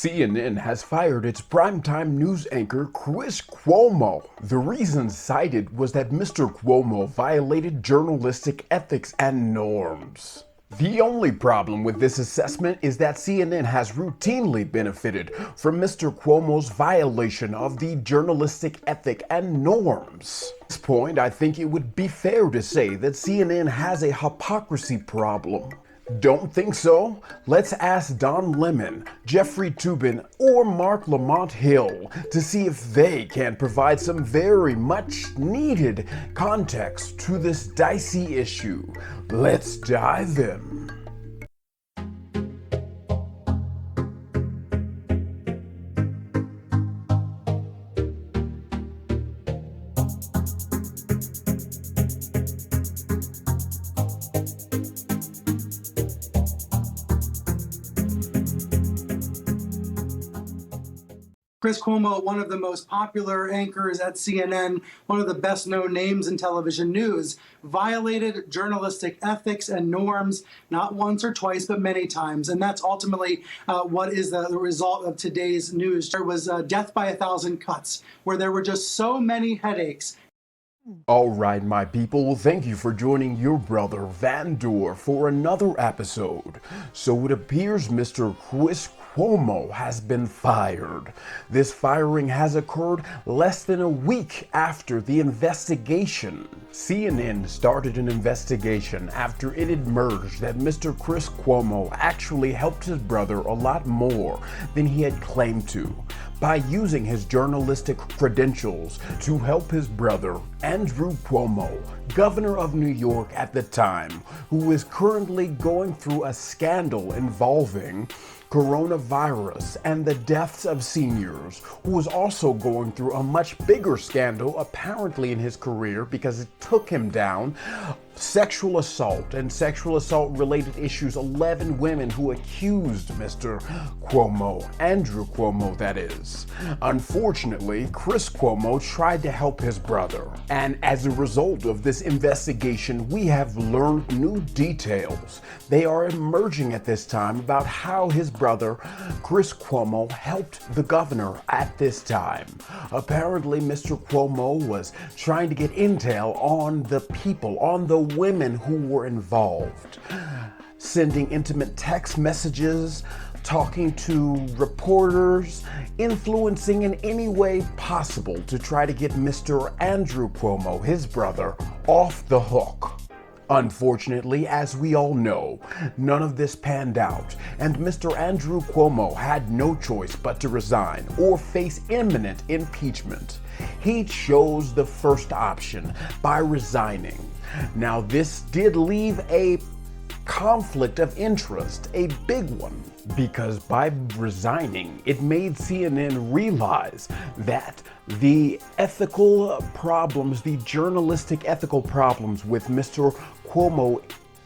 CNN has fired its primetime news anchor Chris Cuomo. The reason cited was that Mr. Cuomo violated journalistic ethics and norms. The only problem with this assessment is that CNN has routinely benefited from Mr. Cuomo's violation of the journalistic ethic and norms. At this point, I think it would be fair to say that CNN has a hypocrisy problem. Don't think so? Let's ask Don Lemon, Jeffrey Toobin, or Mark Lamont Hill to see if they can provide some very much needed context to this dicey issue. Let's dive in. Chris Cuomo, one of the most popular anchors at CNN, one of the best known names in television news, violated journalistic ethics and norms, not once or twice, but many times. And that's ultimately what is the result of today's news. There was death by 1,000 cuts, where there were just so many headaches. All right, my people, thank you for joining your brother Van Door for another episode. So it appears Mr. Chris Cuomo has been fired. This firing has occurred less than a week after the investigation. CNN started an investigation after it emerged that Mr. Chris Cuomo actually helped his brother a lot more than he had claimed to, by using his journalistic credentials to help his brother, Andrew Cuomo, governor of New York at the time, who is currently going through a scandal involving coronavirus and the deaths of seniors, who was also going through a much bigger scandal apparently in his career because it took him down. Sexual assault and sexual assault related issues. 11 women who accused Mr. Cuomo, Andrew Cuomo that is. Unfortunately, Chris Cuomo tried to help his brother. And as a result of this investigation, we have learned new details. They are emerging at this time about how his brother, Chris Cuomo, helped the governor at this time. Apparently, Mr. Cuomo was trying to get intel on the people, on the women who were involved, sending intimate text messages, talking to reporters, influencing in any way possible to try to get Mr. Andrew Cuomo, his brother, off the hook. Unfortunately, as we all know, none of this panned out, and Mr. Andrew Cuomo had no choice but to resign or face imminent impeachment. He chose the first option by resigning. Now, this did leave a conflict of interest, a big one, because by resigning, it made CNN realize that the ethical problems, the journalistic ethical problems with Mr. Cuomo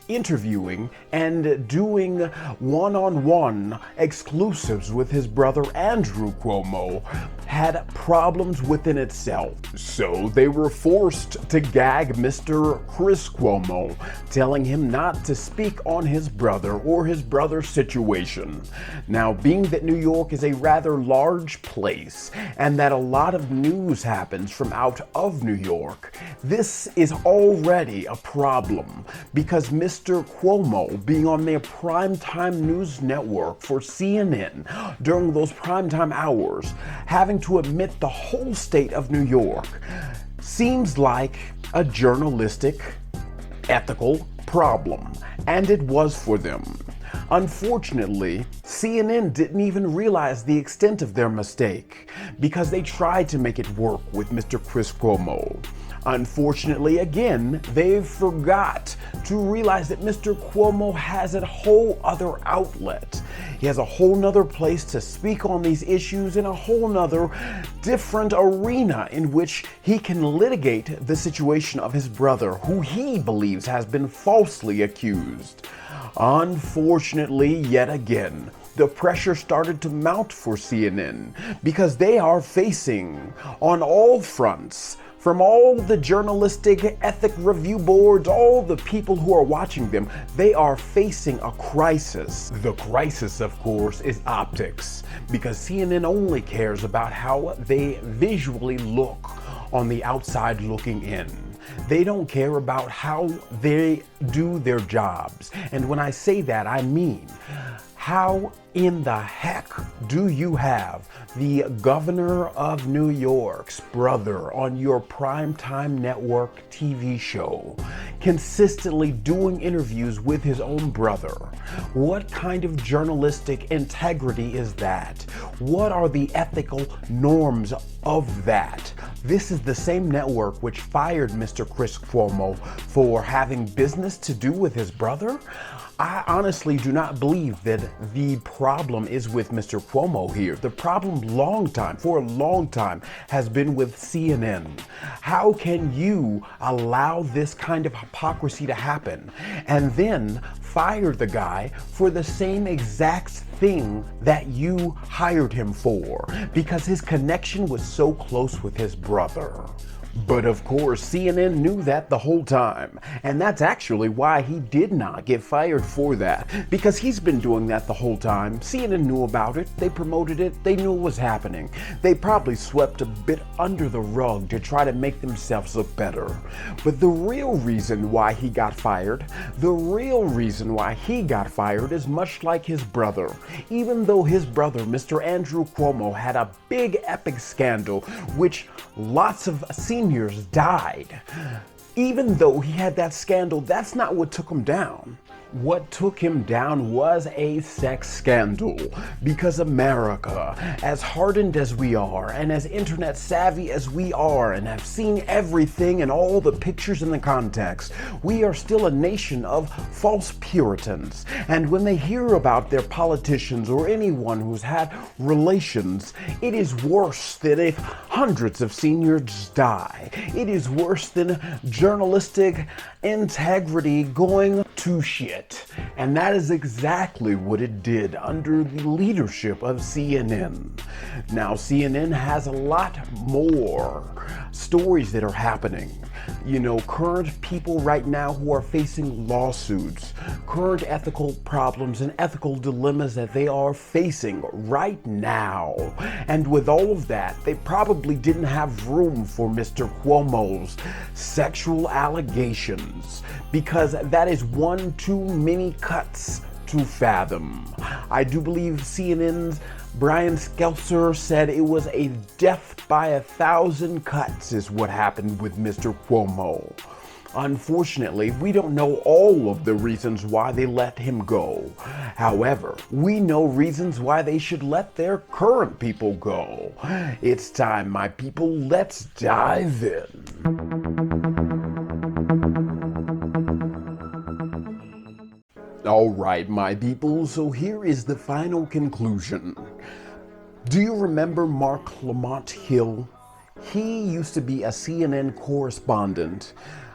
interviewing and doing one-on-one exclusives with his brother Andrew Cuomo had problems within itself. So they were forced to gag Mr. Chris Cuomo, telling him not to speak on his brother or his brother's situation. Now, being that New York is a rather large place and that a lot of news happens from out of New York, this is already a problem because Mr. Cuomo, being on their primetime news network for CNN during those primetime hours, having to admit the whole state of New York, seems like a journalistic, ethical problem, and it was for them. Unfortunately, CNN didn't even realize the extent of their mistake because they tried to make it work with Mr. Chris Cuomo. Unfortunately, again, they forgot to realize that Mr. Cuomo has a whole other outlet. He has a whole nother place to speak on these issues in a whole nother different arena in which he can litigate the situation of his brother, who he believes has been falsely accused. Unfortunately, yet again, the pressure started to mount for CNN because they are facing, on all fronts, From all the journalistic ethic review boards, all the people who are watching them, they are facing a crisis. The crisis, of course, is optics, because CNN only cares about how they visually look on the outside looking in. They don't care about how they do their jobs. And when I say that, I mean, how in the heck do you have the governor of New York's brother on your primetime network TV show consistently doing interviews with his own brother? What kind of journalistic integrity is that? What are the ethical norms of that? This is the same network which fired Mr. Chris Cuomo for having business to do with his brother. I honestly do not believe that the problem is with Mr. Cuomo here. The problem for a long time has been with CNN. How can you allow this kind of hypocrisy to happen and then fire the guy for the same exact thing that you hired him for? Because his connection was so close with his brother. But of course, CNN knew that the whole time, and that's actually why he did not get fired for that, because he's been doing that the whole time. CNN knew about it, they promoted it, they knew it was happening. They probably swept a bit under the rug to try to make themselves look better. But the real reason why he got fired is much like his brother. Even though his brother, Mr. Andrew Cuomo, had a big epic scandal, which lots of seniors died. Even though he had that scandal, that's not what took him down. What took him down was a sex scandal, because America, as hardened as we are and as internet savvy as we are and have seen everything and all the pictures and the context, we are still a nation of false Puritans. And when they hear about their politicians or anyone who's had relations, it is worse than if hundreds of seniors die. It is worse than journalistic integrity going to shit. And that is exactly what it did under the leadership of CNN. Now, CNN has a lot more stories that are happening. You know, current people right now who are facing lawsuits, current ethical problems and ethical dilemmas that they are facing right now. And with all of that, they probably didn't have room for Mr. Cuomo's sexual allegations, because that is one too many cuts to fathom. I do believe CNN's Brian Stelter said it was a death by 1,000 cuts is what happened with Mr. Cuomo. Unfortunately, we don't know all of the reasons why they let him go. However, we know reasons why they should let their current people go. It's time, my people, let's dive in. Alright, my people, so here is the final conclusion. Do you remember Mark Lamont Hill? He used to be a CNN correspondent.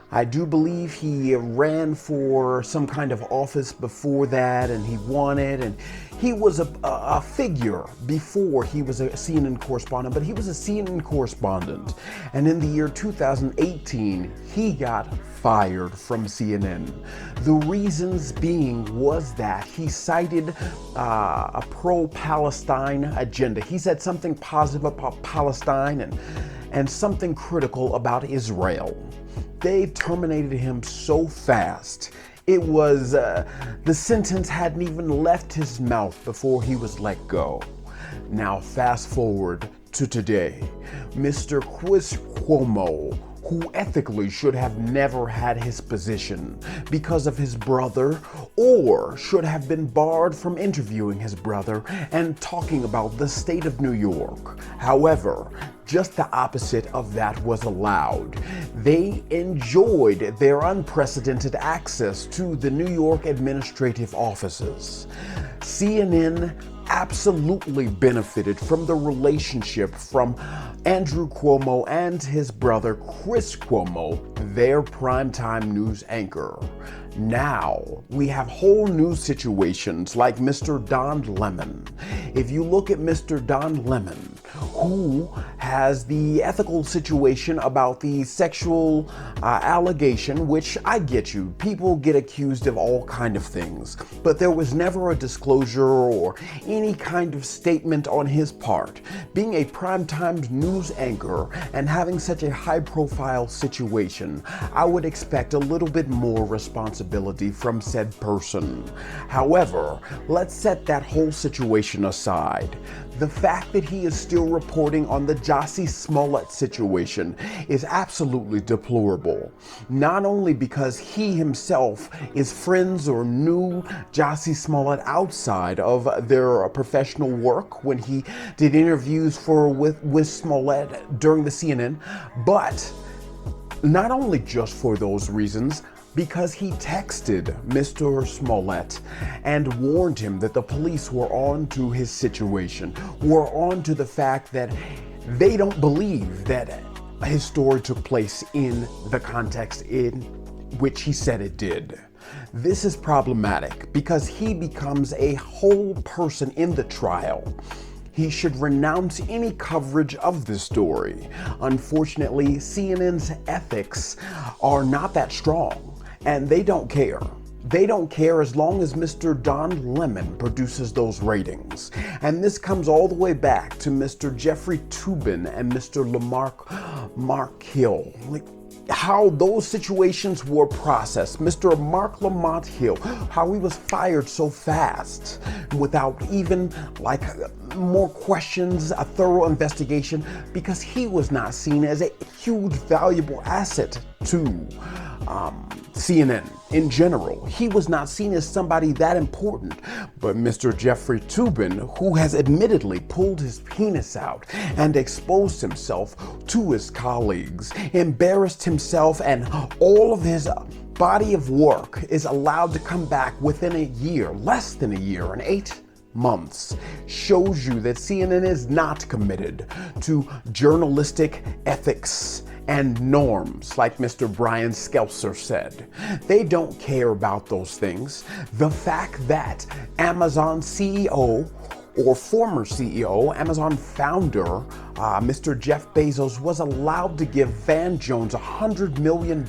I do believe he ran for some kind of office before that, and he won it, and he was a figure before he was a CNN correspondent, but he was a CNN correspondent. And in the year 2018, he got fired from CNN. The reasons being was that he cited a pro-Palestine agenda. He said something positive about Palestine and something critical about Israel. They terminated him so fast. It was, the sentence hadn't even left his mouth before he was let go. Now fast forward to today. Mr. Chris Cuomo, who ethically should have never had his position because of his brother, or should have been barred from interviewing his brother and talking about the state of New York. However, just the opposite of that was allowed. They enjoyed their unprecedented access to the New York administrative offices. CNN absolutely benefited from the relationship from Andrew Cuomo and his brother Chris Cuomo, their primetime news anchor. Now, we have whole new situations like Mr. Don Lemon. If you look at Mr. Don Lemon, who has the ethical situation about the sexual allegation, which I get you, people get accused of all kind of things, but there was never a disclosure or any kind of statement on his part. Being a primetime news anchor and having such a high-profile situation, I would expect a little bit more responsibility from said person. However, let's set that whole situation aside. The fact that he is still reporting on the Jussie Smollett situation is absolutely deplorable. Not only because he himself is friends or knew Jussie Smollett outside of their professional work when he did interviews with Smollett during the CNN, but not only just for those reasons, because he texted Mr. Smollett and warned him that the police were on to his situation, were on to the fact that they don't believe that his story took place in the context in which he said it did. This is problematic because he becomes a whole person in the trial. He should renounce any coverage of this story. Unfortunately, CNN's ethics are not that strong. And they don't care. They don't care as long as Mr. Don Lemon produces those ratings. And this comes all the way back to Mr. Jeffrey Toobin and Mr. Mark Hill. How those situations were processed. Mr. Mark Lamont Hill, how he was fired so fast without even more questions, a thorough investigation, because he was not seen as a huge valuable asset to CNN in general. He was not seen as somebody that important. But Mr. Jeffrey Toobin, who has admittedly pulled his penis out and exposed himself to his colleagues, embarrassed himself, and all of his body of work is allowed to come back within a year, less than a year, and 8 months, shows you that CNN is not committed to journalistic ethics and norms, like Mr. Brian Skelser said. They don't care about those things. The fact that Amazon CEO or former CEO, Amazon founder, Mr. Jeff Bezos, was allowed to give Van Jones $100 million,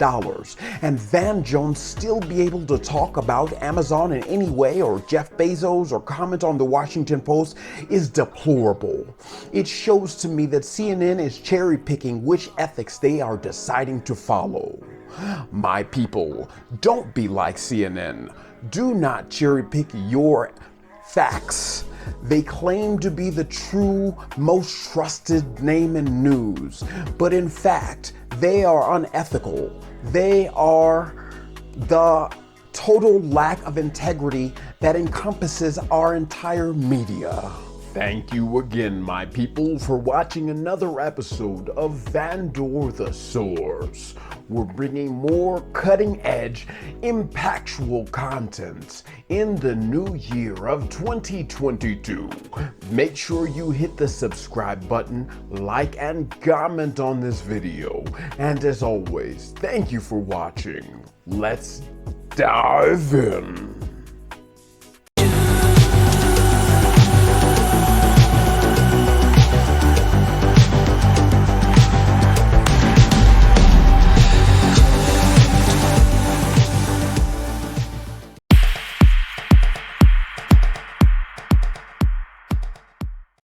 and Van Jones still be able to talk about Amazon in any way, or Jeff Bezos, or comment on the Washington Post, is deplorable. It shows to me that CNN is cherry picking which ethics they are deciding to follow. My people, don't be like CNN. Do not cherry pick your facts. They claim to be the true, most trusted name in news, but in fact, they are unethical. They are the total lack of integrity that encompasses our entire media. Thank you again, my people, for watching another episode of Vandor the Source. We're bringing more cutting-edge, impactful content in the new year of 2022. Make sure you hit the subscribe button, like and comment on this video. And as always, thank you for watching. Let's dive in.